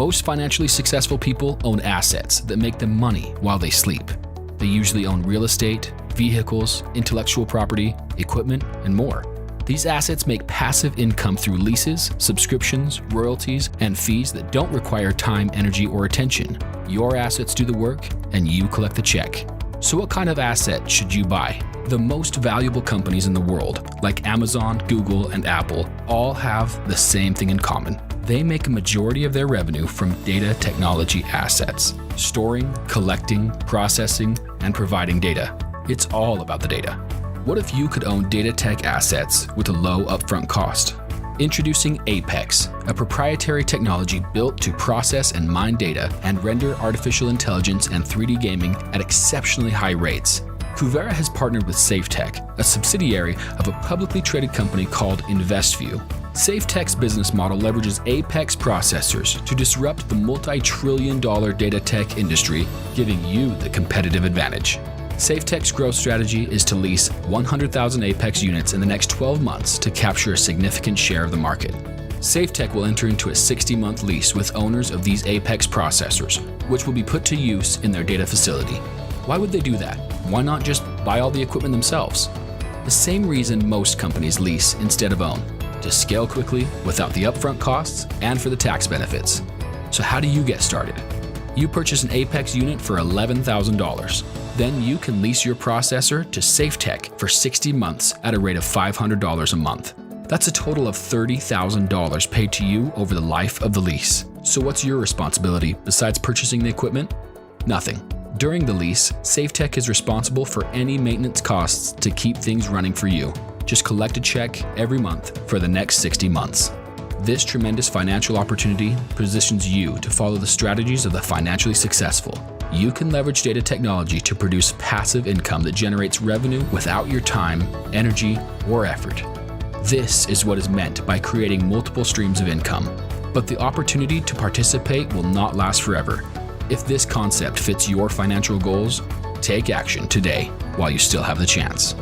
Most financially successful people own assets that make them money while they sleep. They usually own real estate, vehicles, intellectual property, equipment, and more. These assets make passive income through leases, subscriptions, royalties, and fees that don't require time, energy, or attention. Your assets do the work, and you collect the check. So what kind of asset should you buy? The most valuable companies in the world, like Amazon, Google, and Apple, all have the same thing in common. They make a majority of their revenue from data technology assets, storing, collecting, processing, and providing data. It's all about the data. What if you could own data tech assets with a low upfront cost? Introducing Apex, a proprietary technology built to process and mine data and render artificial intelligence and 3D gaming at exceptionally high rates. Kuvera has partnered with SafeTech, a subsidiary of a publicly traded company called Investview. SafeTech's business model leverages Apex processors to disrupt the multi-trillion-dollar data tech industry, giving you the competitive advantage. SafeTech's growth strategy is to lease 100,000 Apex units in the next 12 months to capture a significant share of the market. SafeTech will enter into a 60-month lease with owners of these Apex processors, which will be put to use in their data facility. Why would they do that? Why not just buy all the equipment themselves? The same reason most companies lease instead of own: to scale quickly without the upfront costs and for the tax benefits. So how do you get started? You purchase an Apex unit for $11,000. Then you can lease your processor to SafeTech for 60 months at a rate of $500 a month. That's a total of $30,000 paid to you over the life of the lease. So what's your responsibility besides purchasing the equipment? Nothing. During the lease, SafeTech is responsible for any maintenance costs to keep things running for you. Just collect a check every month for the next 60 months. This tremendous financial opportunity positions you to follow the strategies of the financially successful. You can leverage data technology to produce passive income that generates revenue without your time, energy, or effort. This is what is meant by creating multiple streams of income. But the opportunity to participate will not last forever. If this concept fits your financial goals, take action today while you still have the chance.